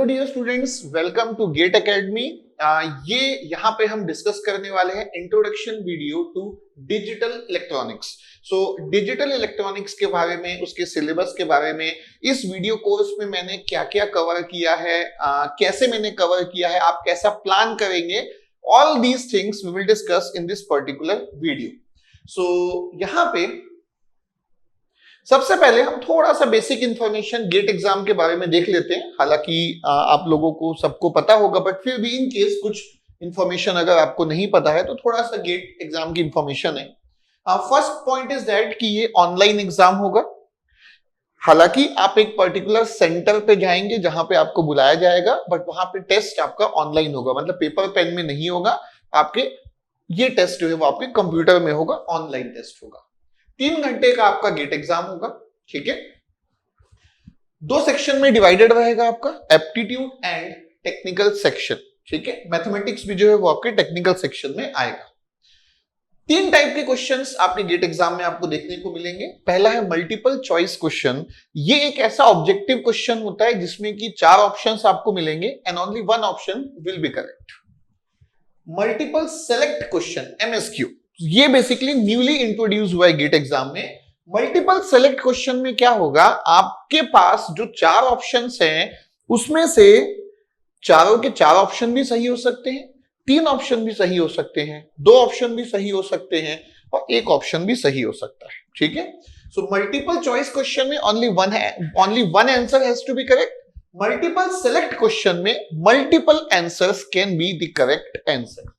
Dear students, welcome to GATE academy. ये यहाँ पे हम डिस्कस करने वाले हैं introduction video to digital electronics. So digital electronics के बारे में, उसके सिलेबस के बारे में, इस वीडियो कोर्स में मैंने क्या क्या कवर किया है, कैसे मैंने कवर किया है, आप कैसा प्लान करेंगे, all these things we will discuss in this particular video. So यहाँ पे सबसे पहले हम थोड़ा सा बेसिक इंफॉर्मेशन गेट एग्जाम के बारे में देख लेते हैं। हालांकि आप लोगों को सबको पता होगा, बट फिर भी इन केस कुछ इंफॉर्मेशन अगर आपको नहीं पता है तो थोड़ा सा गेट एग्जाम की इंफॉर्मेशन है। फर्स्ट पॉइंट इज दैट कि ये ऑनलाइन एग्जाम होगा। हालांकि आप एक पर्टिकुलर सेंटर पे जाएंगे जहां पे आपको बुलाया जाएगा, बट वहां पे टेस्ट आपका ऑनलाइन होगा, मतलब पेपर पेन में नहीं होगा। आपके ये टेस्ट जो है वो आपके कंप्यूटर में होगा, ऑनलाइन टेस्ट होगा। 3 घंटे का आपका गेट एग्जाम होगा, ठीक है। 2 सेक्शन में डिवाइडेड रहेगा आपका, एप्टीट्यूड एंड टेक्निकल सेक्शन, ठीक है। मैथमेटिक्स भी जो है वो आपके टेक्निकल सेक्शन में आएगा। 3 टाइप के क्वेश्चंस आपके गेट एग्जाम में आपको देखने को मिलेंगे। पहला है मल्टीपल चॉइस क्वेश्चन। ये एक ऐसा ऑब्जेक्टिव क्वेश्चन होता है जिसमें कि 4 ऑप्शंस आपको मिलेंगे and only 1 option will be correct. Multiple select question, MSQ, ये बेसिकली न्यूली इंट्रोड्यूस हुआ है गेट एग्जाम में। मल्टीपल सेलेक्ट क्वेश्चन में क्या होगा, आपके पास जो 4 ऑप्शंस हैं उसमें से चारों के 4 ऑप्शन भी सही हो सकते हैं, 3 ऑप्शन भी सही हो सकते हैं, 2 ऑप्शन भी सही हो सकते हैं और 1 ऑप्शन भी सही हो सकता है, ठीक है। सो मल्टीपल चॉइस क्वेश्चन में only one answer has to be correct. Multiple select question में multiple answers can be the correct answer.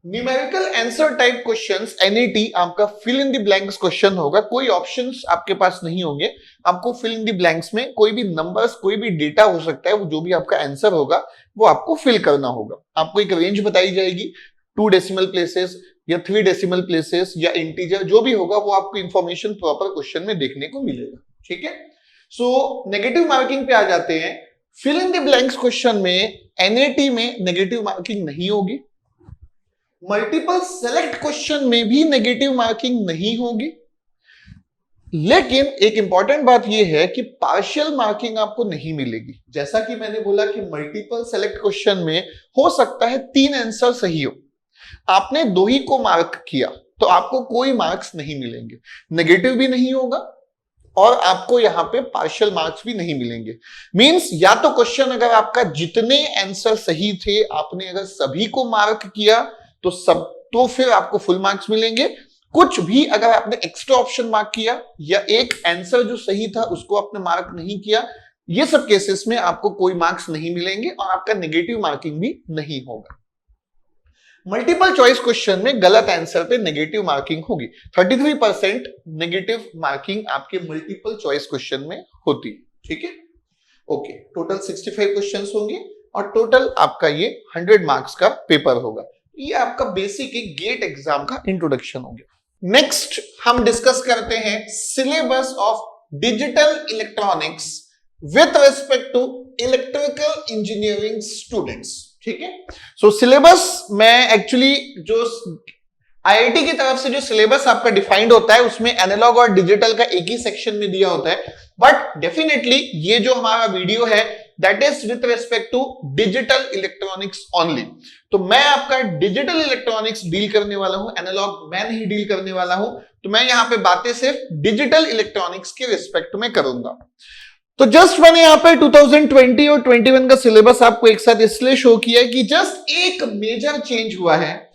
Numerical answer type questions, NET, आपका fill in the blanks question होगा। कोई options आपके पास नहीं होंगे, आपको fill in the blanks में कोई भी नंबर्स, कोई भी डेटा हो सकता है, वो जो भी आपका आंसर होगा वो आपको फिल करना होगा। आपको एक रेंज बताई जाएगी, 2 डेसिमल प्लेसेस या 3 डेसिमल प्लेसेस या इंटीजर, जो भी होगा वो आपको इंफॉर्मेशन प्रॉपर क्वेश्चन में देखने को मिलेगा, ठीक है। सो नेगेटिव मार्किंग पे आ जाते हैं। Fill in the blanks question में एनईटी में नेगेटिव मार्किंग नहीं होगी। मल्टीपल सेलेक्ट क्वेश्चन में भी नेगेटिव मार्किंग नहीं होगी, लेकिन एक इंपॉर्टेंट बात यह है कि पार्शियल मार्किंग आपको नहीं मिलेगी। जैसा कि मैंने बोला कि मल्टीपल सेलेक्ट क्वेश्चन में हो सकता है 3 आंसर सही हो, आपने 2 ही को मार्क किया तो आपको कोई मार्क्स नहीं मिलेंगे, नेगेटिव भी नहीं होगा और आपको यहां पे पार्शियल मार्क्स भी नहीं मिलेंगे। मींस या तो क्वेश्चन अगर आपका जितने आंसर सही थे आपने अगर सभी को मार्क किया तो फिर आपको फुल मार्क्स मिलेंगे। कुछ भी अगर आपने एक्स्ट्रा ऑप्शन मार्क किया या एक आंसर जो सही था उसको आपने मार्क नहीं किया, ये सब केसेस में आपको कोई मार्क्स नहीं मिलेंगे और आपका नेगेटिव मार्किंग भी नहीं होगा। मल्टीपल चॉइस क्वेश्चन में गलत आंसर पे नेगेटिव मार्किंग होगी। 33% नेगेटिव मार्किंग आपके मल्टीपल चॉइस क्वेश्चन में होती है, ठीक है। ओके, टोटल 65 क्वेश्चंस होंगे और टोटल आपका ये 100 मार्क्स का पेपर होगा। ये आपका बेसिक एक गेट एग्जाम का इंट्रोडक्शन हो गया। नेक्स्ट हम डिस्कस करते हैं syllabus of digital electronics with respect to electrical engineering students, ठीक है। सो सिलेबस में एक्चुअली जो आईआईटी की तरफ से जो सिलेबस आपका डिफाइंड होता है उसमें एनालॉग और डिजिटल का एक ही सेक्शन में दिया होता है, बट डेफिनेटली ये जो हमारा वीडियो है that is with respect to digital electronics only. तो मैं आपका डिजिटल इलेक्ट्रॉनिक्स डील करने वाला हूं, एनालॉग मैं नहीं डील करने वाला हूं। तो मैं यहां पे बातें सिर्फ डिजिटल इलेक्ट्रॉनिक्स के रिस्पेक्ट में करूंगा। तो जस्ट मैंने यहां पे 2020 और 21 का सिलेबस आपको एक साथ इसलिए शो किया है कि जस्ट एक मेजर चेंज हुआ है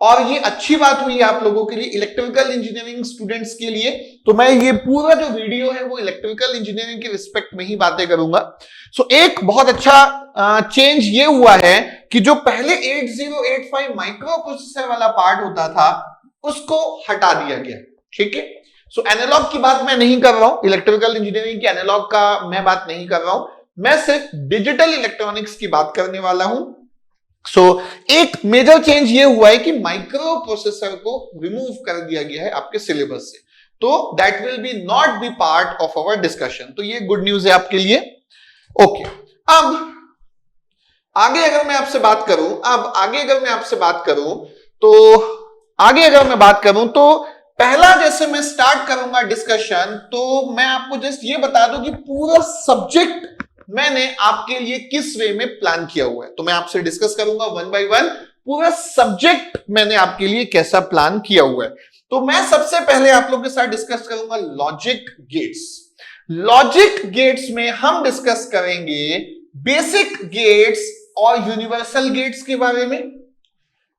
और ये अच्छी बात हुई है आप लोगों के लिए, इलेक्ट्रिकल इंजीनियरिंग स्टूडेंट्स के लिए। तो मैं ये पूरा जो वीडियो है वो इलेक्ट्रिकल इंजीनियरिंग के रिस्पेक्ट में ही बातें करूंगा। सो एक बहुत अच्छा चेंज ये हुआ है कि जो पहले 8085 माइक्रो प्रोसेसर वाला पार्ट होता था उसको हटा दिया गया, ठीक है। सो एनालॉग की बात मैं नहीं कर रहा हूं, इलेक्ट्रिकल इंजीनियरिंग के एनालॉग का मैं बात नहीं कर रहा हूं, मैं सिर्फ डिजिटल इलेक्ट्रॉनिक्स की बात करने वाला हूं। सो एक मेजर चेंज ये हुआ है कि माइक्रो प्रोसेसर को रिमूव कर दिया गया है आपके सिलेबस से, तो that will be not be part of our discussion. तो ये गुड न्यूज है आपके लिए। ओके, अब आगे अगर मैं आपसे बात करूं तो पहला जैसे मैं स्टार्ट करूंगा डिस्कशन, तो मैं आपको जस्ट ये बता दूं कि पूरा सब्जेक्ट मैंने आपके लिए किस वे में प्लान किया हुआ है। तो मैं आपसे डिस्कस करूंगा वन बाय वन पूरा सब्जेक्ट मैंने आपके लिए कैसा प्लान किया हुआ है। तो मैं सबसे पहले आप लोगों के साथ डिस्कस करूंगा लॉजिक गेट्स। लॉजिक गेट्स में हम डिस्कस करेंगे बेसिक गेट्स और यूनिवर्सल गेट्स के बारे में।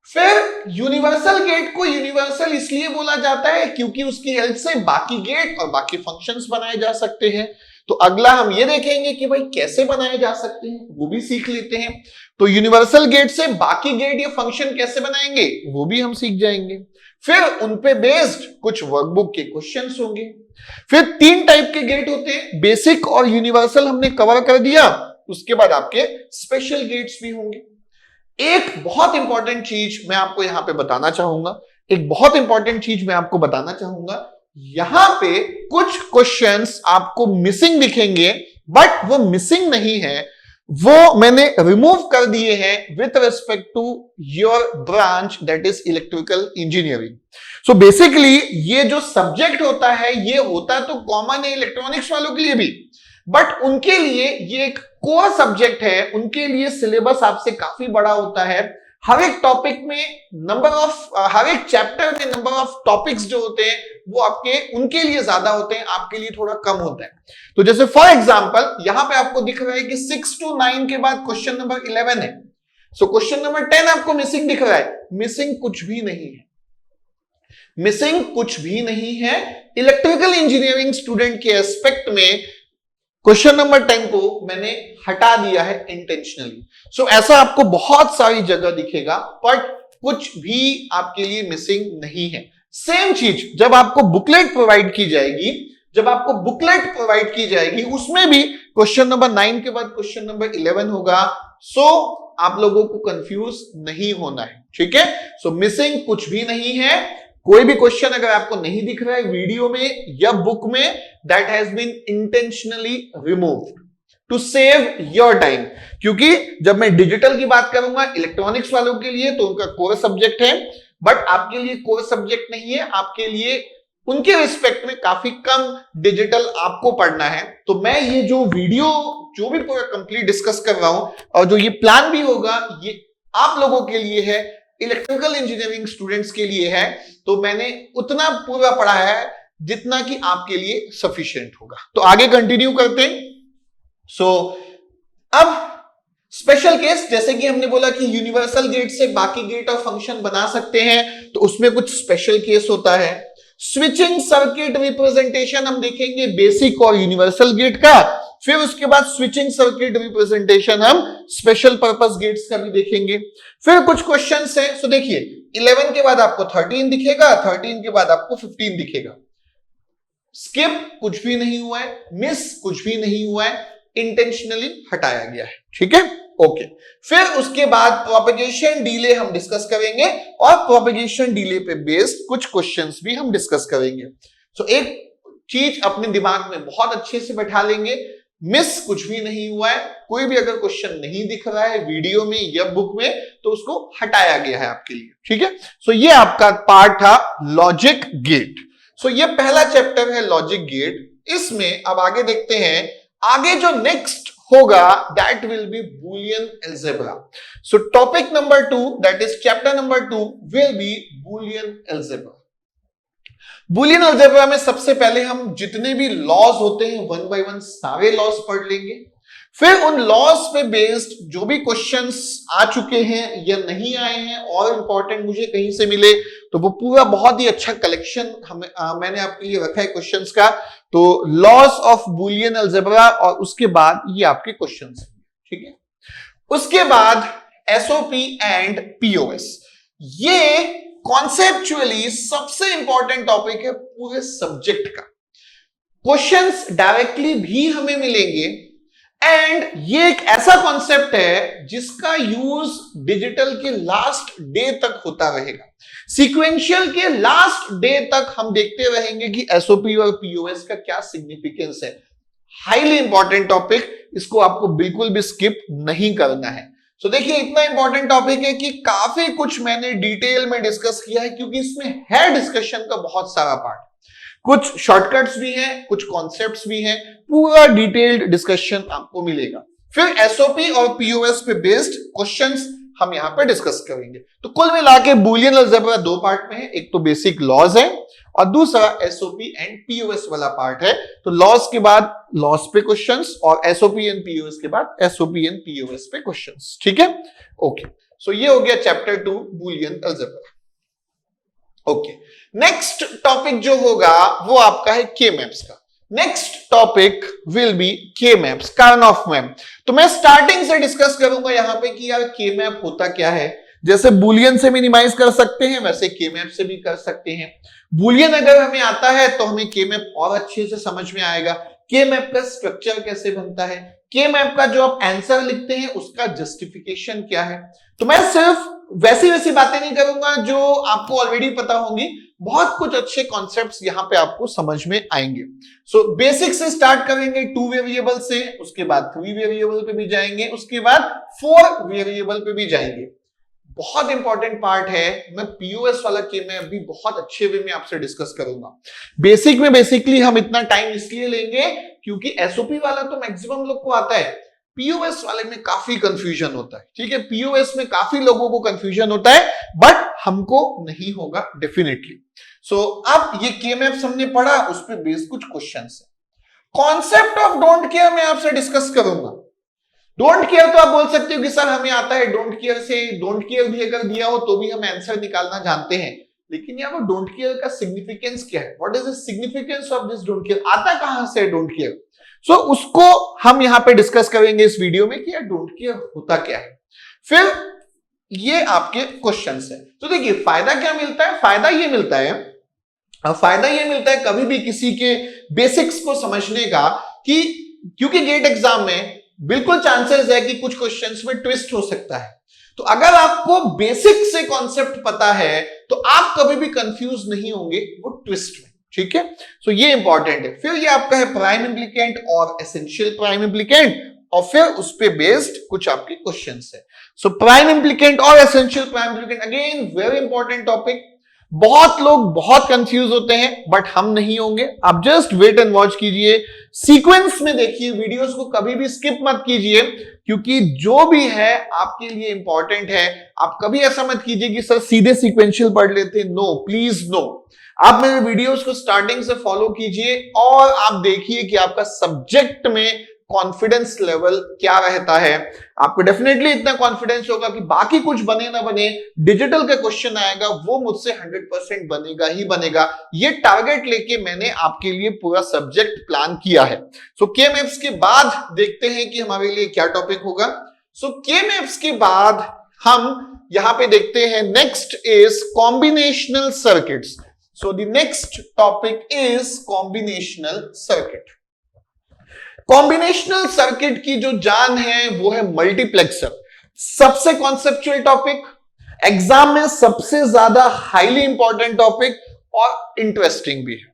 फिर यूनिवर्सल गेट को यूनिवर्सल इसलिए बोला जाता है क्योंकि उसकी हेल्प से बाकी गेट और बाकी फंक्शंस बनाए जा सकते हैं। तो अगला हम ये देखेंगे कि भाई कैसे बनाए जा सकते हैं, वो भी सीख लेते हैं। तो यूनिवर्सल गेट से बाकी गेट या फंक्शन कैसे बनाएंगे वो भी हम सीख जाएंगे। फिर उन पे बेस्ड कुछ वर्कबुक के क्वेश्चंस होंगे। फिर 3 टाइप के गेट होते हैं, बेसिक और यूनिवर्सल हमने कवर कर दिया। उसके बाद आपके स्पेशल गेट्स भी होंगे। एक बहुत इंपॉर्टेंट चीज मैं आपको यहां पे बताना चाहूंगा, यहां पे कुछ क्वेश्चंस आपको मिसिंग दिखेंगे, बट वो मिसिंग नहीं है, वो मैंने रिमूव कर दिए हैं with respect to your branch that is electrical engineering. So basically ये जो सब्जेक्ट होता है ये होता तो कॉमन है इलेक्ट्रॉनिक्स वालों के लिए भी, बट उनके लिए ये एक कोर सब्जेक्ट है, उनके लिए सिलेबस आपसे काफी बड़ा होता है। हर एक टॉपिक में हर एक चैप्टर में नंबर ऑफ टॉपिक्स जो होते हैं वो उनके लिए ज्यादा होते हैं, आपके लिए थोड़ा कम होता है। तो जैसे फॉर एग्जांपल यहां पे आपको दिख रहा है कि 6 to 9 के बाद क्वेश्चन नंबर 11 है। सो क्वेश्चन नंबर 10 आपको मिसिंग दिख रहा है, मिसिंग कुछ भी नहीं है। इलेक्ट्रिकल इंजीनियरिंग स्टूडेंट के एस्पेक्ट में क्वेश्चन नंबर 10 को मैंने हटा दिया है इंटेंशनली। सो ऐसा आपको बहुत सारी जगह दिखेगा, बट कुछ भी आपके लिए मिसिंग नहीं है। सेम चीज जब आपको बुकलेट प्रोवाइड की जाएगी, उसमें भी क्वेश्चन नंबर 9 के बाद क्वेश्चन नंबर 11 होगा। सो आप लोगों को कंफ्यूज नहीं होना है, ठीक है। सो मिसिंग कुछ भी नहीं है। कोई भी क्वेश्चन अगर आपको नहीं दिख रहा है वीडियो में या बुक में, that has been intentionally removed to save your time. क्योंकि जब मैं डिजिटल की बात करूंगा इलेक्ट्रॉनिक्स वालों के लिए तो उनका कोर सब्जेक्ट है, बट आपके लिए कोर सब्जेक्ट नहीं है, आपके लिए उनके रिस्पेक्ट में काफी कम डिजिटल आपको पढ़ना है। तो मैं ये जो वीडियो जो भी पूरा कंप्लीट डिस्कस कर रहा हूं और जो ये प्लान भी होगा ये आप लोगों के लिए है, इलेक्ट्रिकल इंजीनियरिंग स्टूडेंट्स के लिए है। तो मैंने उतना पूरा पढ़ा है जितना कि आपके लिए सफिशिएंट होगा। तो आगे कंटिन्यू करते हैं। अब स्पेशल केस, जैसे कि हमने बोला कि यूनिवर्सल गेट से बाकी गेट और फंक्शन बना सकते हैं, तो उसमें कुछ स्पेशल केस होता है। स्विचिंग सर्किट रिप्रेजेंटेशन हम देखेंगे बेसिक और यूनिवर्सल गेट का। फिर उसके बाद स्विचिंग सर्किट रिप्रेजेंटेशन हम स्पेशल पर्पस गेट्स का भी देखेंगे। फिर कुछ क्वेश्चंस हैं। सो देखिए 11 के बाद आपको 13 दिखेगा, 13 के बाद आपको 15 दिखेगा। स्किप कुछ भी नहीं हुआ है, मिस कुछ भी नहीं हुआ है, इंटेंशनली हटाया गया है, ठीक है, ओके। फिर उसके बाद प्रोपेगेशन डिले हम डिस्कस करेंगे और प्रोपेगेशन डिले पे बेस्ड कुछ क्वेश्चंस भी हम डिस्कस करेंगे। सो एक चीज अपने दिमाग में बहुत अच्छे से बैठा लेंगे, मिस कुछ भी नहीं हुआ है। कोई भी अगर क्वेश्चन नहीं दिख रहा है वीडियो में या बुक में तो उसको हटाया गया है आपके लिए, ठीक है। सो ये आपका पार्ट था लॉजिक गेट। सो ये पहला चैप्टर है लॉजिक गेट। इसमें अब आगे देखते हैं, आगे जो नेक्स्ट होगा that will be Boolean algebra. So topic number 2 that is chapter number 2 will be Boolean algebra. Boolean algebra में सबसे पहले हम जितने भी लॉज होते हैं 1 बाय 1 सारे लॉज पढ़ लेंगे। फिर उन लॉज पे बेस्ड जो भी क्वेश्चंस आ चुके हैं या नहीं आए हैं और इंपॉर्टेंट मुझे कहीं से मिले तो वो पूरा बहुत ही अच्छा कलेक्शन मैंने आपके लिए रखा है क्वेश्चंस का। तो लॉज ऑफ बूलियन अलजेब्रा और उसके बाद ये आपके क्वेश्चंस, ठीक है। उसके बाद एसओपी एंड पीओएस, ये कॉन्सेप्चुअली सबसे इंपॉर्टेंट टॉपिक है पूरे सब्जेक्ट का। क्वेश्चंस डायरेक्टली भी हमें मिलेंगे एंड ये एक ऐसा कॉन्सेप्ट है जिसका यूज डिजिटल के लास्ट डे तक होता रहेगा। सीक्वेंशियल के लास्ट डे तक हम देखते रहेंगे कि एसओपी और पीओएस का क्या सिग्निफिकेंस है। हाईली इंपॉर्टेंट टॉपिक, इसको आपको बिल्कुल भी स्किप नहीं करना है। सो देखिए इतना इंपॉर्टेंट टॉपिक है कि काफी कुछ मैंने डिटेल में डिस्कस किया है क्योंकि इसमें है डिस्कशन का बहुत सारा पार्ट। कुछ शॉर्टकट्स भी हैं, कुछ कॉन्सेप्ट्स भी हैं, पूरा डिटेल्ड डिस्कशन आपको मिलेगा। फिर एसओपी और पीओएस पे बेस्ड क्वेश्चंस हम यहां पे डिस्कस करेंगे। तो कुल मिला के बूलियन अलजेब्रा दो पार्ट में है, एक तो बेसिक लॉज है और दूसरा एसओपी एंड पीओएस वाला पार्ट है। तो लॉज के बाद लॉज पे क्वेश्चंस और एसओपी एंड पीओएस के बाद एसओपी एंड पीओएस पे क्वेश्चंस। ठीक है, ओके। सो ये हो गया chapter 2 Boolean algebra. Okay, next topic जो होगा वो आपका है के मैप्स का। नेक्स्ट टॉपिक विल बी के मैप्स, कार्नोफ मैप। तो मैं स्टार्टिंग से डिस्कस करूंगा यहां पे कि यार के मैप होता क्या है। जैसे बुलियन से मिनिमाइज कर सकते हैं वैसे के मैप से भी कर सकते हैं। बुलियन अगर हमें आता है तो हमें के मैप और अच्छे से समझ में आएगा। के मैप का स्ट्रक्चर कैसे बनता है, के मैप का जो आप आंसर लिखते हैं उसका जस्टिफिकेशन क्या है। तो मैं सिर्फ वैसी बातें नहीं करूंगा जो आपको ऑलरेडी पता होंगी, बहुत कुछ अच्छे कॉन्सेप्ट्स यहां पे आपको समझ में आएंगे। सो बेसिक से स्टार्ट करेंगे 2 वेरिएबल से, उसके बाद 3 वेरिएबल पे भी जाएंगे, उसके बाद 4 वेरिएबल पे भी जाएंगे। बहुत इंपॉर्टेंट पार्ट है, मैं पीओएस वाला के मैप भी बहुत अच्छे वे में आपसे डिस्कस करूंगा। बेसिक में बेसिकली हम इतना टाइम इसलिए लेंगे क्योंकि एसओपी वाला तो मैक्सिमम लोग को आता है, पीओएस वाले में काफी कंफ्यूजन होता है। ठीक है, पीओएस में काफी लोगों को कंफ्यूजन होता है बट हमको नहीं होगा डेफिनेटली। सो अब ये के मैप्स हमने पढ़ा, उस पर बेस्ड कुछ क्वेश्चंस है। कॉन्सेप्ट ऑफ डोंट केयर मैं आपसे डिस्कस करूंगा। डोंट केयर तो आप बोल सकते हो कि सर हमें आता है डोंट केयर से, डोंट केयर भी अगर दिया हो तो भी हम आंसर निकालना जानते हैं, लेकिन यहाँ पर डोंट केयर का सिग्निफिकेंस क्या है, what is the significance of this don't care, आता कहां से डोंट केयर। सो उसको हम यहां पे डिस्कस करेंगे इस वीडियो में कि यार डोंट केयर होता क्या है। फिर ये आपके क्वेश्चंस है। तो देखिए फायदा क्या मिलता है, फायदा ये मिलता है कभी भी किसी के बेसिक्स को समझने का कि क्योंकि गेट एग्जाम में बिल्कुल चांसेस है कि कुछ क्वेश्चंस में ट्विस्ट हो सकता है। तो अगर आपको बेसिक से कॉन्सेप्ट पता है तो आप कभी भी कंफ्यूज नहीं होंगे वो ट्विस्ट में। ठीक है, सो ये इंपॉर्टेंट है। फिर ये आपका है प्राइम इम्प्लीकेंट और एसेंशियल प्राइम इम्प्लीकेंट, और फिर उस पे बेस्ड कुछ आपके क्वेश्चंस है। सो प्राइम इम्प्लीकेंट और essential prime implicant again very important topic. बहुत लोग बहुत कंफ्यूज होते हैं बट हम नहीं होंगे, आप जस्ट वेट एंड वॉच कीजिए, सीक्वेंस में देखिए, वीडियोस को कभी भी स्किप मत कीजिए क्योंकि जो भी है आपके लिए इंपॉर्टेंट है। आप कभी ऐसा मत कीजिए कि सर सीधे सीक्वेंशियल पढ़ लेते, नो प्लीज नो। आप मेरे वीडियोस को स्टार्टिंग से फॉलो कीजिए और आप देखिए कि आपका सब्जेक्ट में कॉन्फिडेंस लेवल क्या रहता है। आपको डेफिनेटली इतना कॉन्फिडेंस होगा कि बाकी कुछ बने ना बने, डिजिटल का क्वेश्चन आएगा वो मुझसे 100% बनेगा ही बनेगा। ये टारगेट लेके मैंने आपके लिए पूरा सब्जेक्ट प्लान किया है। सो के मैप्स के बाद देखते हैं कि हमारे लिए क्या टॉपिक होगा। सो के मैप्स के बाद हम यहां पे देखते हैं next is combinational circuits. So the next topic is combinational circuit. Combinational circuit की जो जान है वो है मल्टीप्लेक्सर। सबसे कॉन्सेप्चुअल टॉपिक, एग्जाम में सबसे ज्यादा हाईली इंपॉर्टेंट टॉपिक और इंटरेस्टिंग भी है।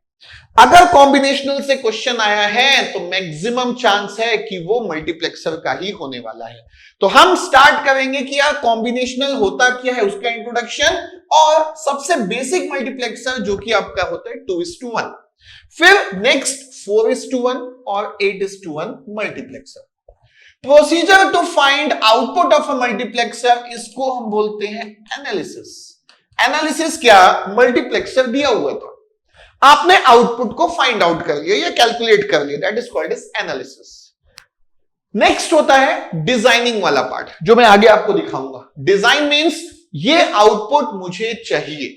अगर कॉम्बिनेशनल से क्वेश्चन आया है तो मैक्सिमम चांस है कि वो मल्टीप्लेक्सर का ही होने वाला है। तो हम स्टार्ट करेंगे कि यार कॉम्बिनेशनल होता क्या है, उसका इंट्रोडक्शन, और सबसे बेसिक मल्टीप्लेक्सर जो कि आपका होता है 2:1। फिर नेक्स्ट 4:1 और 8:1 multiplexer. Procedure to find output of a multiplexer, इसको हम बोलते हैं एनालिसिस। एनालिसिस क्या, मल्टीप्लेक्सर दिया हुआ था, आपने आउटपुट को फाइंड आउट कर लिया या कैलकुलेट कर लिया, that is called as analysis. Next होता है डिजाइनिंग वाला पार्ट जो मैं आगे आपको दिखाऊंगा। डिजाइन मींस ये आउटपुट मुझे चाहिए,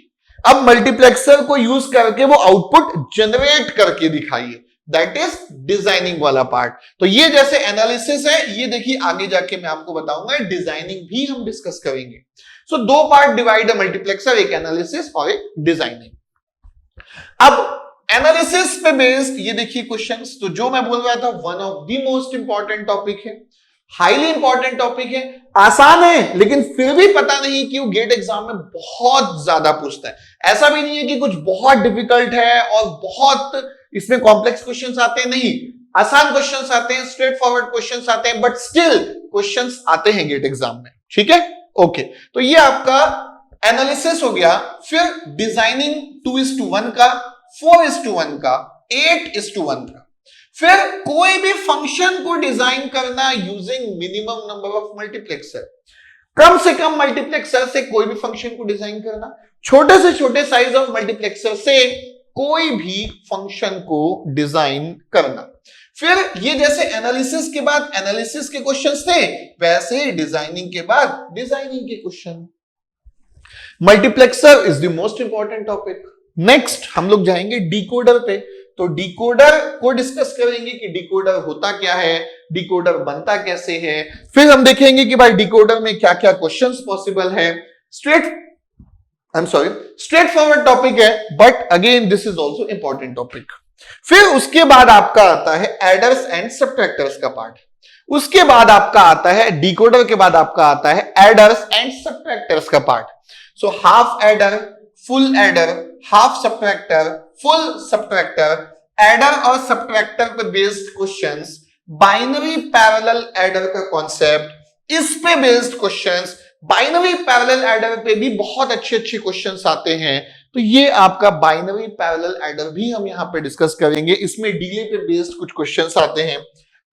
अब मल्टीप्लेक्सर को यूज करके वो आउटपुट जनरेट करके दिखाइए, दैट इज डिजाइनिंग वाला पार्ट। तो ये जैसे एनालिसिस है, ये देखिए आगे जाके मैं आपको बताऊंगा, डिजाइनिंग भी हम डिस्कस करेंगे। सो दो पार्ट डिवाइड है मल्टीप्लेक्सर, एक एनालिसिस और एक डिजाइनिंग। अब एनालिसिस पे बेस्ड ये देखिए क्वेश्चंस, तो जो मैं बोल रहा था one of the most important topic है, हाईली इंपॉर्टेंट टॉपिक है, आसान है लेकिन फिर भी पता नहीं क्यों गेट एग्जाम में बहुत ज्यादा पूछता है। ऐसा भी नहीं है कि कुछ बहुत डिफिकल्ट है और बहुत इसमें कॉम्प्लेक्स क्वेश्चंस आते हैं, नहीं, आसान क्वेश्चंस आते हैं, स्ट्रेट फॉरवर्ड क्वेश्चंस आते हैं, बट स्टिल क्वेश्चंस आते हैं गेट एग्जाम में। ठीक है, ओके, तो ये आपका एनालिसिस हो गया। फिर डिजाइनिंग 2:1 का, 4:1 का, 8:1 का। फिर कोई भी फंक्शन को डिजाइन करना using minimum number of multiplexer, कम से कम मल्टीप्लेक्सर से कोई भी फंक्शन को डिजाइन करना, छोटे से छोटे साइज ऑफ मल्टीप्लेक्सर से कोई भी फंक्शन को डिजाइन करना। फिर ये जैसे एनालिसिस के बाद एनालिसिस के क्वेश्चंस थे, वैसे ही डिजाइनिंग के बाद डिजाइनिंग के question. Multiplexer is the most important topic. Next हम लोग जाएंगे डिकोडर पे, तो डिकोडर को डिस्कस करेंगे कि डिकोडर होता क्या है, डिकोडर बनता कैसे है। फिर हम देखेंगे कि भाई डिकोडर में क्या क्या क्वेश्चंस पॉसिबल है। स्ट्रेट फॉरवर्ड टॉपिक है, but again this is also important topic. फिर उसके बाद आपका आता है एडर्स एंड सबट्रैक्टर्स का पार्ट। उसके बाद आपका आता है डिकोडर के बाद आपका आता है एडर्स एंड सबट्रैक्टर्स का part. So half adder, full adder, half subtractor, full subtractor, adder और सबट्रैक्टर पे based questions, binary parallel adder का कॉन्सेप्ट, इस पे based questions. Binary parallel adder पे भी बहुत अच्छे अच्छे क्वेश्चंस आते हैं, तो ये आपका बाइनरी पैरेलल एडर भी हम यहां पे डिस्कस करेंगे। इसमें डिले पे बेस्ड कुछ क्वेश्चंस आते हैं,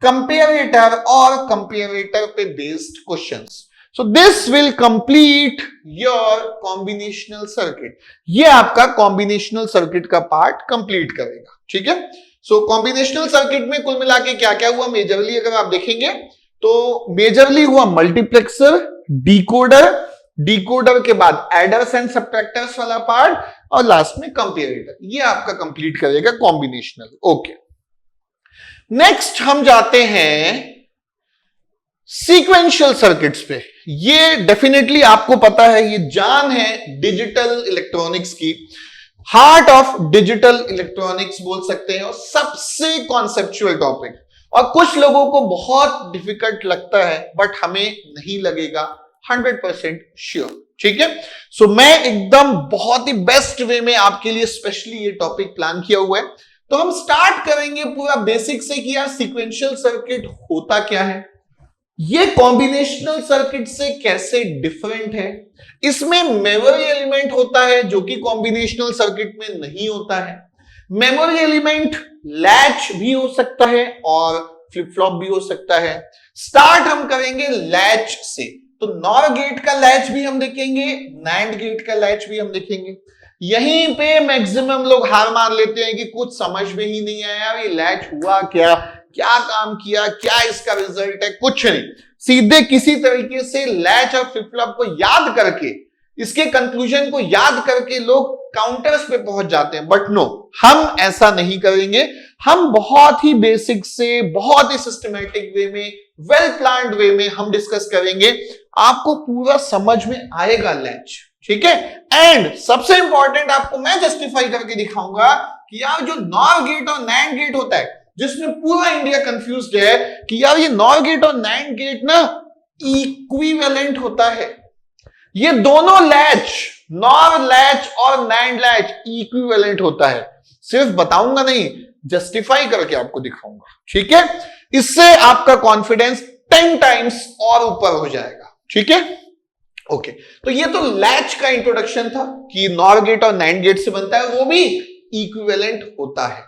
कंपेरेटर और कंपेरेटर पे based questions. So this will complete your combinational circuit. ये आपका कॉम्बिनेशनल सर्किट का पार्ट कंप्लीट करेगा, ठीक है। सो कॉम्बिनेशनल सर्किट में कुल मिला के क्या क्या हुआ मेजरली अगर आप देखेंगे तो मेजरली हुआ मल्टीप्लेक्सर, डिकोडर, डिकोडर के बाद एडर्स एंड सबट्रैक्टर्स वाला पार्ट और लास्ट में कंपेरेटर। ये आपका कंप्लीट करेगा कॉम्बिनेशनल। ओके, नेक्स्ट हम जाते हैं सीक्वेंशियल सर्किट्स पे। ये डेफिनेटली आपको पता है, ये जान है डिजिटल इलेक्ट्रॉनिक्स की, हार्ट ऑफ डिजिटल इलेक्ट्रॉनिक्स बोल सकते हैं, और सबसे कॉन्सेप्चुअल टॉपिक। और कुछ लोगों को बहुत डिफिकल्ट लगता है, बट हमें नहीं लगेगा 100% श्योर, ठीक है। सो मैं एकदम बहुत ही बेस्ट वे में आपके लिए स्पेशली ये टॉपिक प्लान किया हुआ है। तो हम स्टार्ट करेंगे पूरा बेसिक से कि यार सीक्वेंशियल सर्किट होता क्या है, ये कॉम्बिनेशनल सर्किट से कैसे डिफरेंट है, इसमें मेमोरी एलिमेंट होता है जो कि कॉम्बिनेशनल सर्किट में नहीं होता है। मेमोरी एलिमेंट लैच भी हो सकता है और फ्लिप फ्लॉप भी हो सकता है। स्टार्ट हम करेंगे लैच से, तो नॉर गेट का लैच भी हम देखेंगे, नैंड गेट का लैच भी हम देखेंगे। यहीं पे मैक्सिमम लोग हार मान लेते हैं कि कुछ समझ में ही नहीं आया, ये लैच हुआ क्या, क्या काम किया, क्या इसका रिजल्ट है, कुछ नहीं। सीधे किसी तरीके से लैच और फ्लिप फ्लॉप को याद करके, इसके कंक्लूजन को याद करके लोग काउंटर्स पे पहुंच जाते हैं, बट नो, हम ऐसा नहीं करेंगे। हम बहुत ही बेसिक से बहुत ही सिस्टमैटिक वे में, वेल प्लान्ड वे में हम डिस्कस करेंगे, आपको पूरा समझ में आएगा लैच, ठीक है। एंड सबसे इंपॉर्टेंट आपको मैं जस्टिफाई करके दिखाऊंगा कि यार जो नॉर गेट और नैंड गेट होता है, जिसमें पूरा इंडिया कंफ्यूज्ड है कि यार ये नॉर गेट और नैंड गेट ना इक्विवेलेंट होता है। ये दोनों लैच, नॉर लैच और नैंड लैच इक्विवेलेंट होता है। सिर्फ बताऊंगा नहीं, जस्टिफाई करके आपको दिखाऊंगा, ठीक है। इससे आपका कॉन्फिडेंस 10 टाइम्स और ऊपर हो जाएगा, ठीक है। ओके, तो ये तो लैच का इंट्रोडक्शन था कि नॉर गेट और नैंड गेट से बनता है, वो भी इक्विवेलेंट होता है।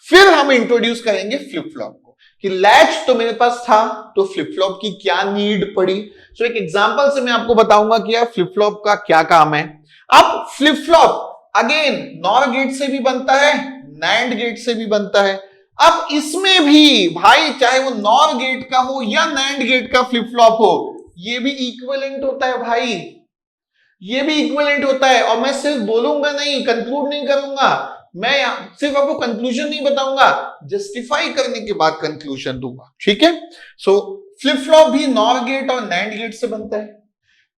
फिर हम इंट्रोड्यूस करेंगे फ्लिप फ्लॉप को, कि लैच तो मेरे पास था, तो फ्लिप फ्लॉप की क्या नीड पड़ी। सो एक एग्जांपल से मैं आपको बताऊंगा कि यार फ्लिप फ्लॉप का क्या काम है। अब flip flop again NOR gate से भी बनता है, नैंड गेट से भी बनता है। अब इसमें भी भाई चाहे वो नॉर गेट का हो या नैंड गेट का फ्लिप फ्लॉप हो, ये भी इक्विवेलेंट होता है भाई, ये भी इक्विवेलेंट होता है। और मैं सिर्फ बोलूंगा नहीं, कंक्लूड नहीं करूंगा, मैं सिर्फ आपको कंक्लूजन नहीं बताऊंगा, जस्टिफाई करने के बाद कंक्लूजन दूंगा, ठीक है। सो फ्लिप फ्लॉप भी नॉर गेट और नैंड गेट से बनता है।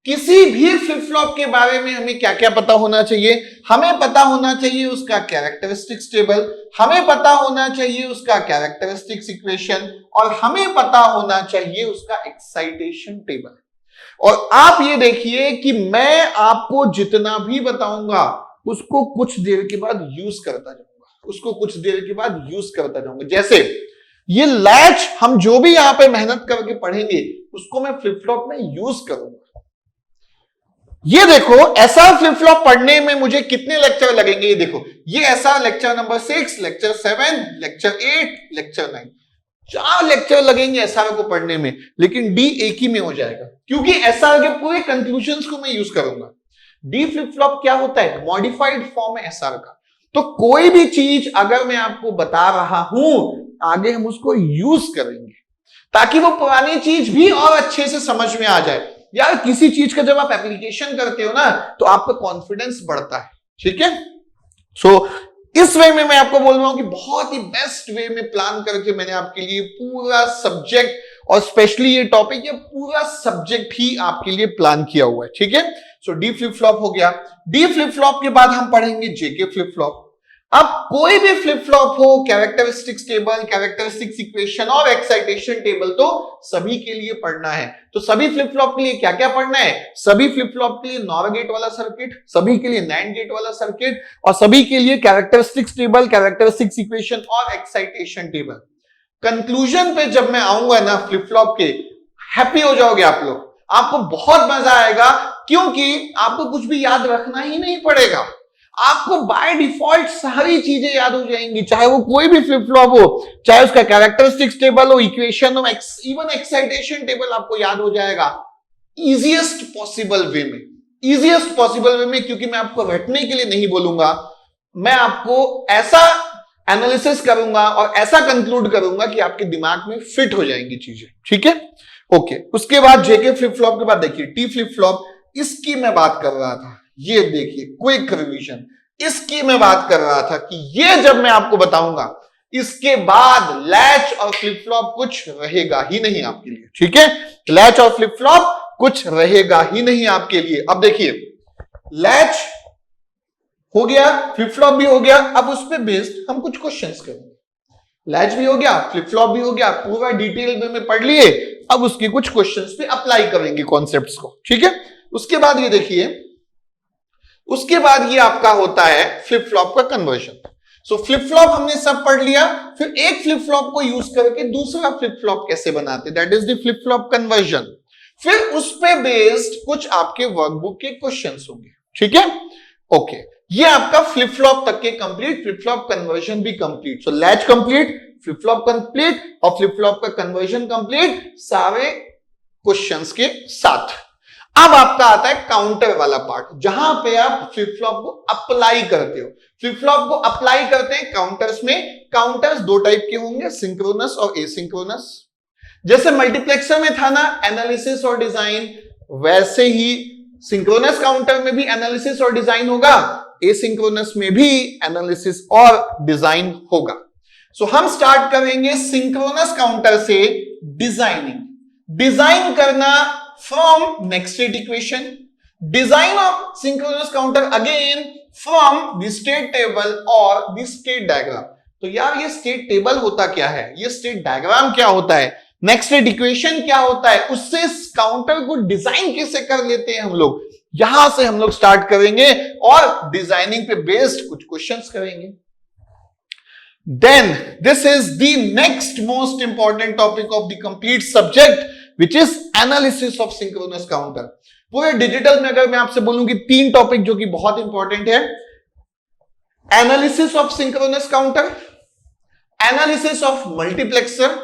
किसी भी फ्लिप फ्लॉप के बारे में हमें क्या क्या पता होना चाहिए, हमें पता होना चाहिए उसका कैरेक्टरिस्टिक्स टेबल, हमें पता होना चाहिए उसका कैरेक्टरिस्टिक्स इक्वेशन, और हमें पता होना चाहिए उसका एक्साइटेशन टेबल। और आप ये देखिए कि मैं आपको जितना भी बताऊंगा उसको कुछ देर के बाद यूज करता जाऊंगा, उसको कुछ देर के बाद यूज करता जाऊंगा। जैसे ये लैच हम जो भी यहां पे मेहनत करके पढ़ेंगे, उसको मैं फ्लिप फ्लॉप में यूज करूंगा। ये देखो एसआर फ्लिप फ्लॉप पढ़ने में मुझे कितने लेक्चर लगेंगे, ये देखो ये SR lecture number 6, lecture 7, lecture 8, lecture 9, 4 lecture लगेंगे एसआर को पढ़ने में, लेकिन डी एक ही में हो जाएगा क्योंकि एसआर के पूरे कंक्लूजन्स को मैं यूज करूंगा। डी फ्लिप फ्लॉप क्या होता है? मॉडिफाइड फॉर्म है एसआर का। तो कोई भी चीज अगर मैं आपको बता रहा हूं, आगे हम उसको यूज करेंगे ताकि वो पुरानी चीज भी और अच्छे से समझ में आ जाए। यार किसी चीज का जब आप एप्लीकेशन करते हो ना तो आपका कॉन्फिडेंस बढ़ता है, ठीक है। सो इस वे में मैं आपको बोल रहा हूं कि बहुत ही बेस्ट वे में प्लान करके मैंने आपके लिए पूरा सब्जेक्ट और स्पेशली ये टॉपिक, ये पूरा सब्जेक्ट ही आपके लिए प्लान किया हुआ है, ठीक है। सो डी फ्लिप फ्लॉप हो गया। डी फ्लिप फ्लॉप के बाद हम पढ़ेंगे जेके फ्लिप फ्लॉप। अब कोई भी फ्लिप फ्लॉप हो, कैरेक्टरिस्टिक्स टेबल, कैरेक्टरिस्टिक्स इक्वेशन और एक्साइटेशन टेबल तो सभी के लिए पढ़ना है। तो सभी फ्लिप फ्लॉप के लिए क्या क्या पढ़ना है? सभी फ्लिप फ्लॉप के लिए नॉर गेट वाला सर्किट, सभी के लिए नैंड गेट वाला सर्किट और सभी के लिए कैरेक्टरिस्टिक्स टेबल, कैरेक्टरिस्टिक्स इक्वेशन और एक्साइटेशन टेबल। कंक्लूजन पे जब मैं आऊंगा ना फ्लिप फ्लॉप के, हैप्पी हो जाओगे आप लोग, आपको बहुत मजा आएगा क्योंकि आपको कुछ भी याद रखना ही नहीं पड़ेगा। आपको बाय डिफॉल्ट सारी चीजें याद हो जाएंगी, चाहे वो कोई भी फ्लिप फ्लॉप हो, चाहे उसका कैरेक्टरिस्टिक्स टेबल हो, इक्वेशन हो, इवन एक्साइटेशन टेबल आपको याद हो जाएगा इजीएस्ट पॉसिबल वे में। इजीएस्ट पॉसिबल वे में क्योंकि मैं आपको रटने के लिए नहीं बोलूंगा, मैं आपको ऐसा एनालिसिस करूंगा और ऐसा कंक्लूड करूंगा कि आपके दिमाग में फिट हो जाएंगी चीजें, ठीक है। ओके, उसके बाद जेके फ्लिप फ्लॉप के बाद देखिए टी फ्लिप फ्लॉप, इसकी मैं बात कर रहा था। ये देखिए क्विक रिवीजन, इसकी मैं बात कर रहा था कि ये जब मैं आपको बताऊंगा इसके बाद लैच और फ्लिप फ्लॉप कुछ रहेगा ही नहीं आपके लिए, ठीक है। लैच और फ्लिप फ्लॉप कुछ रहेगा ही नहीं आपके लिए। अब देखिए लैच हो गया, फ्लिप फ्लॉप भी हो गया, अब उस पर बेस्ड हम कुछ क्वेश्चंस करेंगे। लैच भी हो गया, फ्लिप फ्लॉप भी हो गया, पूरा डिटेल में पढ़ लिए, अब उसके कुछ क्वेश्चंस पे अप्लाई करेंगे कॉन्सेप्ट्स को, ठीक है। उसके बाद ये देखिए, उसके बाद ये आपका होता है फ्लिप फ्लॉप का कन्वर्जन। सो फ्लिप फ्लॉप हमने सब पढ़ लिया, फिर एक फ्लिप फ्लॉप को यूज करके दूसरा फ्लिप फ्लॉप कैसे बनाते, that is the flip flop conversion. फिर उस पे बेस्ड कुछ आपके वर्कबुक के क्वेश्चंस होंगे, ठीक है। ओके, ये आपका फ्लिप फ्लॉप तक के कंप्लीट, फ्लिप फ्लॉप कन्वर्जन भी complete. So latch complete, flip flop complete और फ्लिप फ्लॉप का कन्वर्जन कंप्लीट, सारे क्वेश्चंस के साथ। अब आपका आता है काउंटर वाला पार्ट, जहां पे आप फ्लिप फ्लॉप को अप्लाई करते हो। फ्लिप फ्लॉप को अप्लाई करते हैं काउंटर्स में। काउंटर्स दो टाइप के होंगे, सिंक्रोनस और एसिंक्रोनस। जैसे मल्टीप्लेक्सर में था ना एनालिसिस और डिजाइन, वैसे ही सिंक्रोनस काउंटर में भी एनालिसिस और डिजाइन होगा, एसिंक्रोनस में भी एनालिसिस और डिजाइन होगा। सो हम स्टार्ट करेंगे सिंक्रोनस काउंटर से डिजाइनिंग। डिजाइन करना from next state equation, design of synchronous counter again from the state table or the state diagram। तो यार ये state table होता क्या है, ये state diagram क्या होता है, next state equation क्या होता है, उससे काउंटर को डिजाइन कैसे कर लेते हैं हम लोग, यहां से हम लोग स्टार्ट करेंगे और डिजाइनिंग पे बेस्ड कुछ क्वेश्चंस करेंगे। Then this is the next most important topic of the complete subject, which is analysis of synchronous counter। पूरे डिजिटल में अगर मैं आपसे बोलूं कि 3 टॉपिक जो कि बहुत इंपॉर्टेंट है, analysis of synchronous counter, analysis of multiplexer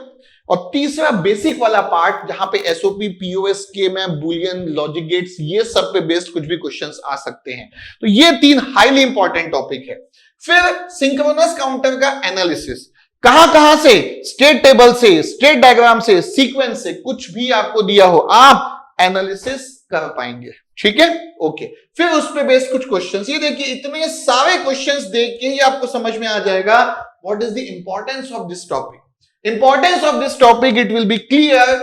और तीसरा बेसिक वाला पार्ट जहां पे SOP, POS, KMM, Boolean, logic gates, ये सब पे बेस्ड कुछ भी क्वेश्चंस आ सकते हैं। तो ये 3 हाईली इंपॉर्टेंट टॉपिक है। फिर सिंक्रोनस काउंटर का एनालिसिस, कहां से, स्टेट टेबल से, स्टेट डायग्राम से, सीक्वेंस से, कुछ भी आपको दिया हो आप एनालिसिस कर पाएंगे, ठीक है। ओके, फिर उस पे बेस्ड कुछ क्वेश्चंस। ये देखिए इतने सारे क्वेश्चंस देख के ही आपको समझ में आ जाएगा what is the importance of this topic. Importance of this topic it will be clear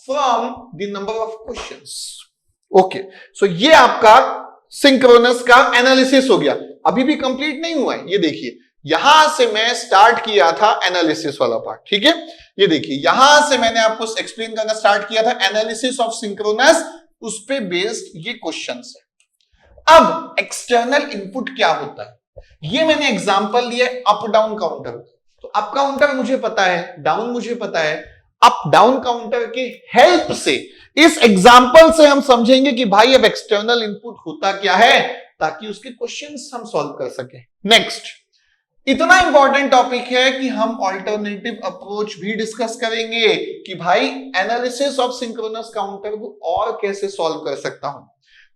from the number of questions. Okay, so ये आपका सिंक्रोनस का एनालिसिस हो गया। अभी भी कंप्लीट नहीं हुआ है, ये देखिए यहां से मैं स्टार्ट किया था एनालिसिस वाला पार्ट, ठीक है। ये देखिए यहां से मैंने आपको एक्सप्लेन करना स्टार्ट किया था एनालिसिस ऑफ सिंक्रोनस, उस पे बेस्ड ये क्वेश्चंस है। अब एक्सटर्नल इनपुट क्या होता है, ये मैंने एग्जांपल लिया अप डाउन काउंटर। तो अप काउंटर मुझे पता है, डाउन मुझे पता है, अप डाउन काउंटर के हेल्प से, इस एग्जाम्पल से हम समझेंगे कि भाई अब एक्सटर्नल इनपुट होता क्या है, ताकि उसके क्वेश्चंस हम सॉल्व कर सके। नेक्स्ट, इतना इंपॉर्टेंट टॉपिक है कि हम ऑल्टरनेटिव अप्रोच भी डिस्कस करेंगे कि भाई एनालिसिस ऑफ सिंक्रोनस काउंटर को और कैसे सॉल्व कर सकता हूं।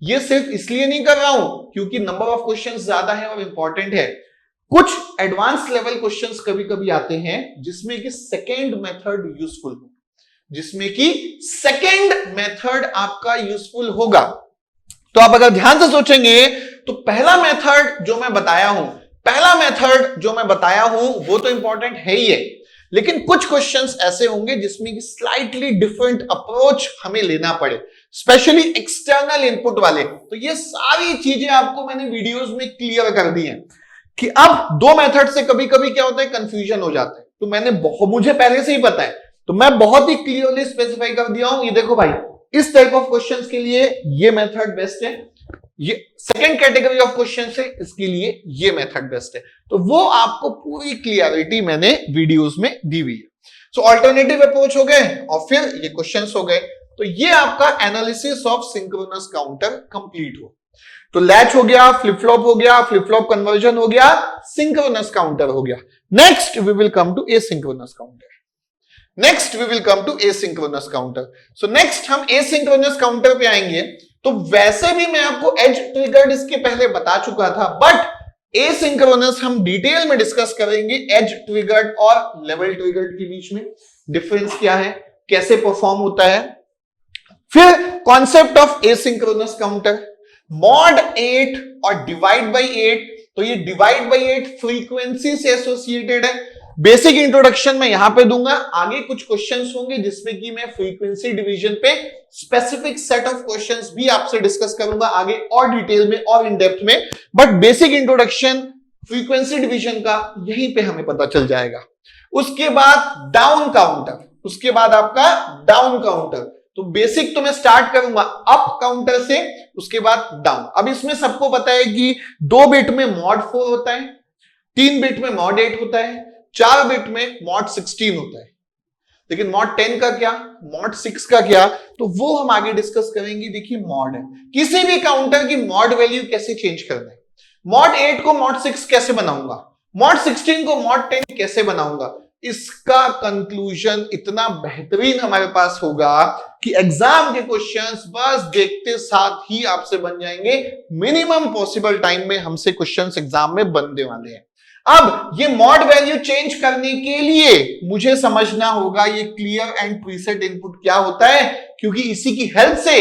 ये सिर्फ इसलिए नहीं कर रहा हूं क्योंकि नंबर ऑफ क्वेश्चंस ज्यादा है और इंपॉर्टेंट है, कुछ एडवांस लेवल क्वेश्चंस कभी कभी आते हैं जिसमें कि सेकेंड मेथड यूजफुल हो, जिसमें कि सेकेंड मेथड आपका यूजफुल होगा। तो आप अगर ध्यान से सोचेंगे तो पहला मेथड जो मैं बताया हूं वो तो इंपॉर्टेंट है ही है, लेकिन कुछ क्वेश्चंस ऐसे होंगे जिसमें कि स्लाइटली डिफरेंट अप्रोच हमें लेना पड़े, स्पेशली एक्सटर्नल इनपुट वाले। तो ये सारी चीजें आपको मैंने वीडियोस में क्लियर कर दी हैं कि अब दो मेथड से कभी कभी क्या होता है, कंफ्यूजन हो जाता है। तो मुझे पहले से ही पता है, तो मैं बहुत ही क्लियरली स्पेसिफाई कर दिया हूं, ये देखो भाई इस टाइप ऑफ क्वेश्चंस के लिए ये मेथड बेस्ट है, ये सेकंड कैटेगरी ऑफ क्वेश्चन है इसके लिए ये मेथड बेस्ट है। तो वो आपको पूरी क्लियरिटी मैंने वीडियोस में दी हुई है। सो अल्टरनेटिव अप्रोच हो गए और फिर ये क्वेश्चंस हो गए। तो ये आपका analysis of synchronous counter complete हो। तो लैच हो गया, फ्लिप फ्लॉप हो गया, फ्लिप फ्लॉप कन्वर्जन हो गया, सिंक्रोनस काउंटर हो गया। Next we will come to asynchronous counter. So next हम एसिंक्रोनस काउंटर पे आएंगे। तो वैसे भी मैं आपको एज ट्रिगर्ड इसके पहले बता चुका था, बट एसिंक्रोनस हम डिटेल में डिस्कस करेंगे। एज ट्रिगर्ड और लेवल ट्रिगर्ड के बीच में डिफरेंस क्या है, कैसे परफॉर्म होता है। फिर concept of asynchronous counter, mod 8 और डिवाइड बाई 8। तो ये डिवाइड बाई 8 फ्रीक्वेंसी से एसोसिएटेड है। बेसिक इंट्रोडक्शन में यहां पे दूंगा, आगे कुछ क्वेश्चंस होंगे जिसमें कि मैं फ्रीक्वेंसी डिवीजन पे स्पेसिफिक सेट ऑफ क्वेश्चंस भी आपसे डिस्कस करूंगा आगे और डिटेल में और इन डेप्थ में। But basic introduction frequency division का यहीं पे हमें पता चल जाएगा। उसके बाद डाउन काउंटर, उसके बाद आपका डाउन काउंटर। तो बेसिक तो मैं स्टार्ट करूंगा अप काउंटर से, उसके बाद डाउन। अब इसमें सबको पता है कि 2 बिट में मॉड 4 होता है, 3 बिट में मॉड 8 होता है, 4 बिट में मॉड 16 होता है। लेकिन मॉड 10 का क्या, मॉड 6 का क्या, तो वो हम आगे डिस्कस करेंगे। देखिए मॉड है, किसी भी काउंटर की मॉड वैल्यू कैसे चेंज करना है, मॉड 8 को मॉड 6 कैसे बनाऊंगा, मॉड 16 को मॉड 10 कैसे बनाऊंगा, इसका कंक्लूजन इतना बेहतरीन हमारे पास होगा कि एग्जाम के क्वेश्चंस बस देखते साथ ही आपसे बन जाएंगे। मिनिमम पॉसिबल टाइम में हमसे क्वेश्चंस एग्जाम में बनने वाले हैं। अब ये मॉड वैल्यू चेंज करने के लिए मुझे समझना होगा ये क्लियर एंड प्रीसेट इनपुट क्या होता है, क्योंकि इसी की हेल्प से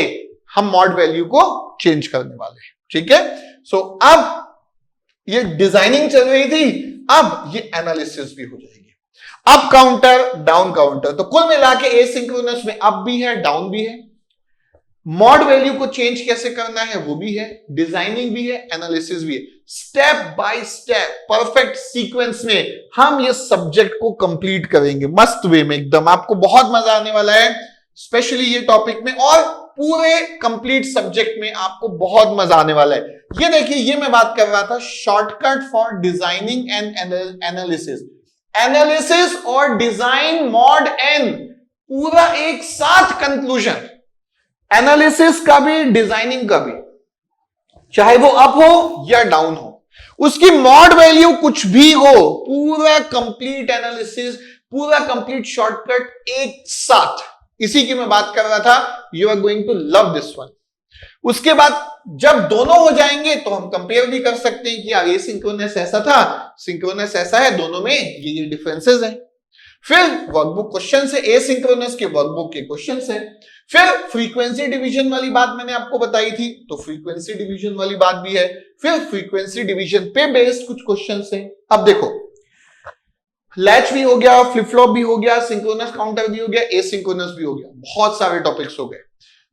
हम मॉड वैल्यू को चेंज करने वाले हैं। ठीक है, सो अब ये डिजाइनिंग चल रही थी, अब ये एनालिसिस भी हो जाएगी। अप काउंटर, डाउन काउंटर, तो कुल मिला के एसिंक्रोनस में अप भी है, डाउन भी है, मॉड वैल्यू को चेंज कैसे करना है वो भी है, डिजाइनिंग भी है, एनालिसिस भी है। Step by step perfect sequence में हम ये सब्जेक्ट को कंप्लीट करेंगे मस्त वे में एकदम। आपको बहुत मजा आने वाला है, स्पेशली ये टॉपिक में और पूरे कंप्लीट सब्जेक्ट में आपको बहुत मजा आने वाला है। ये देखिए, ये मैं बात कर रहा था shortcut for designing and analysis. Analysis और डिजाइन मॉड एन पूरा एक साथ कंक्लूजन, एनालिसिस का भी डिजाइनिंग का भी, चाहे वो अप हो या डाउन हो, उसकी मॉड वैल्यू कुछ भी हो, पूरा कंप्लीट एनालिसिस, पूरा कंप्लीट शॉर्टकट एक साथ, इसी की मैं बात कर रहा था। You are going to love this one. उसके बाद जब दोनों हो जाएंगे तो हम कंपेयर भी कर सकते हैं कि आगे सिंक्रोनस ऐसा था, सिंक्रोनस ऐसा है, दोनों में ये डिफरेंसेस हैं। फिर वर्कबुक क्वेश्चन है, एसिंक्रोनस के वर्कबुक के क्वेश्चन है। फिर फ्रीक्वेंसी डिवीजन वाली बात मैंने आपको बताई थी, तो फ्रीक्वेंसी डिवीजन वाली बात भी है। फिर फ्रीक्वेंसी डिवीजन पे बेस्ड कुछ क्वेश्चंस हैं। अब देखो, लैच भी हो गया, फ्लिप फ्लॉप भी हो गया, सिंक्रोनस काउंटर भी हो गया, एसिंक्रोनस भी हो गया, बहुत सारे टॉपिक्स हो गए।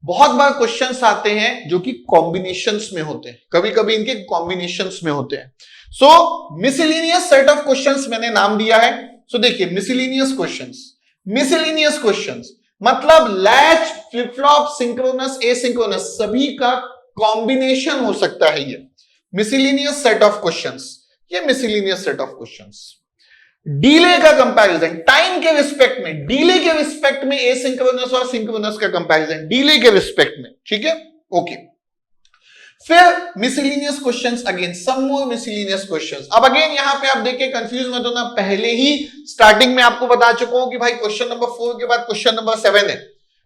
बहुत बार क्वेश्चंस आते हैं जो कि कॉम्बिनेशंस में होते हैं, कभी कभी इनके कॉम्बिनेशंस में होते हैं। सो मिसलेनियस सेट ऑफ क्वेश्चंस मैंने नाम दिया है। सो देखिए, मिसलेनियस क्वेश्चंस मतलब latch, flip flop, synchronous, asynchronous सभी का कॉम्बिनेशन हो सकता है। ये मिसलेनियस सेट ऑफ क्वेश्चंस, ये miscellaneous set of questions. Delay का कंपैरिजन, टाइम के रिस्पेक्ट में, डीले के रिस्पेक्ट में एसिंक्रोनस और सिंक्रोनस का कंपैरिजन, डीले के रिस्पेक्ट में, ठीक है, ओके। फिर मिसलिनियस क्वेश्चंस, अगेन सम मोर मिसलिनियस क्वेश्चंस। अब अगेन यहां पे आप देखिए कंफ्यूज मत होना, पहले ही स्टार्टिंग में आपको बता चुका हूं कि भाई क्वेश्चन नंबर 4 के बाद क्वेश्चन नंबर 7 है,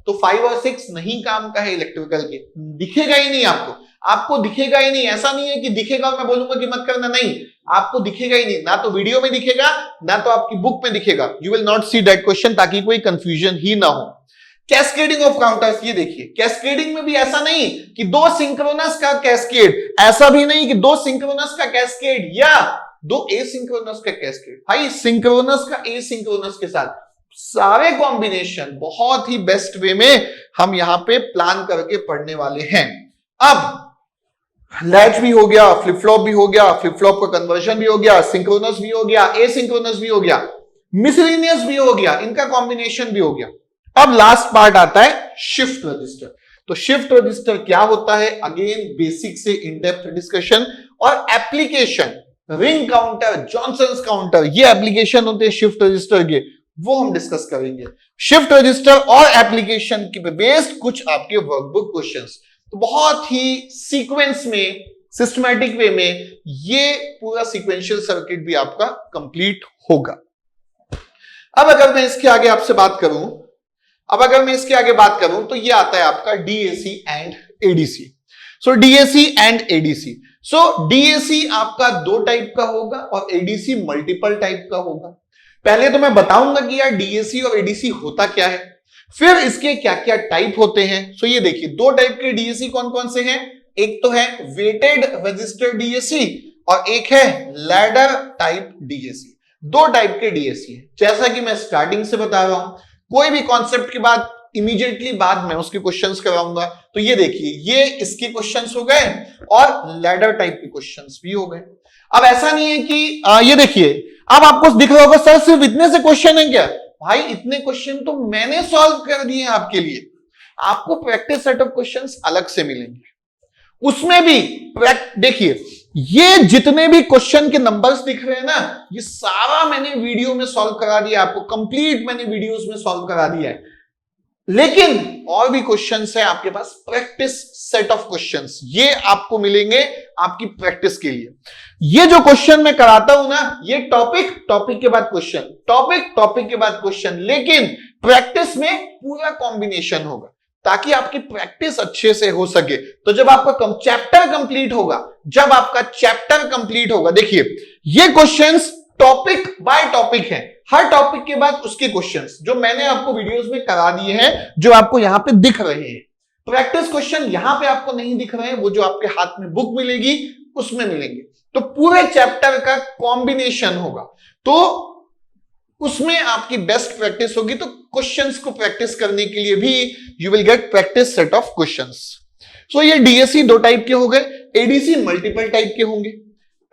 तो 5 और 6 नहीं काम का है इलेक्ट्रिकल के, दिखेगा ही नहीं आपको दिखेगा ही नहीं। ऐसा नहीं है कि दिखेगा और मैं बोलूंगा कि मत करना, नहीं, आपको दिखेगा ही नहीं, ना तो वीडियो में दिखेगा ना तो आपकी बुक में दिखेगा। You will not see that question, ताकि कोई कंफ्यूजन ही ना हो। कैस्केडिंग ऑफ काउंटर्स, ये देखिए कैस्केडिंग में भी ऐसा नहीं कि दो सिंक्रोनस का कैस्केड, ऐसा भी नहीं कि दो सिंक्रोनस का कैस्केड या दो एसिंक्रोनस का कैस्केड। भाई सिंक्रोनस का एसिंक्रोनस के साथ सारे कॉम्बिनेशन बहुत ही बेस्ट वे में हम यहां पे प्लान करके पढ़ने वाले हैं। अब लैच भी हो गया, फ्लिप फ्लॉप भी हो गया, फ्लिप फ्लॉप का कन्वर्जन भी हो गया, सिंक्रोनस भी हो गया, एसिंक्रोनस भी हो गया, मिसलिनियस भी हो गया, इनका कॉम्बिनेशन भी हो गया। अब लास्ट पार्ट आता है शिफ्ट रजिस्टर। तो शिफ्ट रजिस्टर क्या होता है, अगेन बेसिक से इन डेप्थ डिस्कशन, और application, ring counter, Johnson's counter, ये एप्लीकेशन होते हैं शिफ्ट रजिस्टर के, वो हम डिस्कस करेंगे। शिफ्ट रजिस्टर और एप्लीकेशन के बेस्ड कुछ आपके वर्कबुक क्वेश्चंस, तो बहुत ही सीक्वेंस में, सिस्टमैटिक वे में ये पूरा सीक्वेंशियल सर्किट भी आपका कंप्लीट होगा। अब अगर मैं इसके आगे आपसे बात करूं, तो ये आता है आपका DAC and ADC. So DAC and ADC, so DAC आपका दो टाइप का होगा और एडीसी मल्टीपल टाइप का होगा। पहले तो मैं बताऊंगा कि यार डीएसी और एडीसी होता क्या है, फिर इसके क्या क्या टाइप होते हैं। सो ये देखिए दो टाइप के डीएसी कौन कौन से हैं, एक तो है वेटेड रजिस्टर डीएसी और एक है लैडर टाइप डीएसी। दो टाइप के डीएसी है। जैसा कि मैं स्टार्टिंग से बता रहा हूं, कोई भी कॉन्सेप्ट के बाद इमीडिएटली बाद में उसके क्वेश्चंस कराऊंगा। तो ये देखिए ये इसके क्वेश्चंस हो गए और लैडर टाइप के क्वेश्चंस भी हो गए। अब ऐसा नहीं है कि ये देखिए अब आपको दिख रहा होगा सर सिर्फ इतने से क्वेश्चन है क्या, भाई इतने क्वेश्चन तो मैंने सॉल्व कर दिए आपके लिए। आपको प्रैक्टिस सेट ऑफ क्वेश्चंस अलग से मिलेंगे, उसमें भी देखिए ये जितने भी क्वेश्चन के नंबर्स दिख रहे हैं ना, ये सारा मैंने वीडियो में सॉल्व करा दिया आपको, कंप्लीट मैंने वीडियोस में सॉल्व करा दिया है। लेकिन और भी क्वेश्चंस है आपके पास, प्रैक्टिस सेट ऑफ क्वेश्चंस, ये आपको मिलेंगे आपकी प्रैक्टिस के लिए। ये जो क्वेश्चन मैं कराता हूं ना, ये टॉपिक के बाद क्वेश्चन, टॉपिक के बाद क्वेश्चन, लेकिन प्रैक्टिस में पूरा कॉम्बिनेशन होगा ताकि आपकी प्रैक्टिस अच्छे से हो सके। तो जब आपका चैप्टर कंप्लीट होगा, देखिए ये क्वेश्चंस टॉपिक बाय टॉपिक है, हर टॉपिक के बाद उसके क्वेश्चंस जो मैंने आपको वीडियोस में करा दिए हैं, जो आपको यहां पे दिख रहे हैं। प्रैक्टिस क्वेश्चन यहां पे आपको नहीं दिख रहे हैं, वो जो आपके हाथ में बुक मिलेगी उसमें मिलेंगे। तो पूरे चैप्टर का कॉम्बिनेशन होगा, तो उसमें आपकी बेस्ट प्रैक्टिस होगी। तो क्वेश्चंस को प्रैक्टिस करने के लिए भी you will get practice set of questions. So ये डीएसी दो टाइप के हो गए, एडीसी मल्टीपल टाइप के होंगे,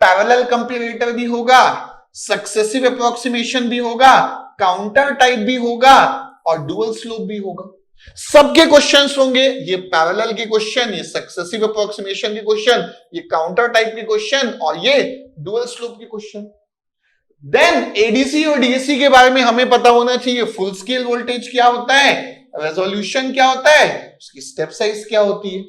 पैरेलल कंपैरेटर भी होगा, सक्सेसिव अप्रोक्सीमेशन भी होगा, काउंटर टाइप भी होगा और डुअल स्लोप भी होगा। सबके क्वेश्चंस होंगे, ये पैरेलल के क्वेश्चन, ये सक्सेसिव अप्रोक्सीमेशन के क्वेश्चन, ये काउंटर टाइप के क्वेश्चन और ये डुअल स्लोप के क्वेश्चन। देन एडीसी और डीएसी के बारे में हमें पता होना चाहिए, फुल स्केल वोल्टेज क्या होता है, रेजोल्यूशन क्या होता है, उसकी स्टेप साइज क्या होती है।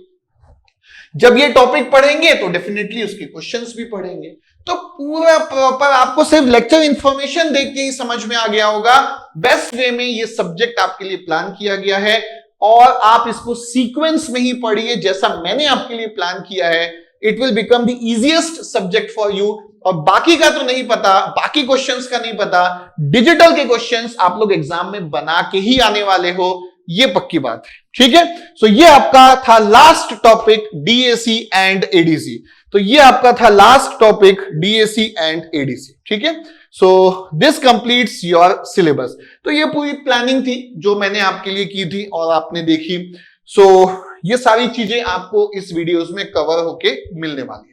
जब ये टॉपिक पढ़ेंगे तो डेफिनेटली उसके क्वेश्चंस भी पढ़ेंगे। तो पूरा प्रॉपर आपको सिर्फ लेक्चर इंफॉर्मेशन देख के ही समझ में आ गया होगा। बेस्ट वे में ये सब्जेक्ट आपके लिए प्लान किया गया है और आप इसको सीक्वेंस में ही पढ़िए जैसा मैंने आपके लिए प्लान किया है। It will become the easiest subject for you. और बाकी का तो नहीं पता, बाकी क्वेश्चंस का नहीं पता, डिजिटल के क्वेश्चंस आप लोग एग्जाम में बना के ही आने वाले हो, ये पक्की बात है, ठीक है। सो ये आपका था last topic DAC and ADC. तो ये आपका था last topic DAC and ADC, ठीक है। So this completes your syllabus. तो ये पूरी प्लानिंग थी जो मैंने आपके लिए की थी और आपने देखी। सो ये सारी चीजें आपको इस वीडियोस में कवर होके मिलने वाली है।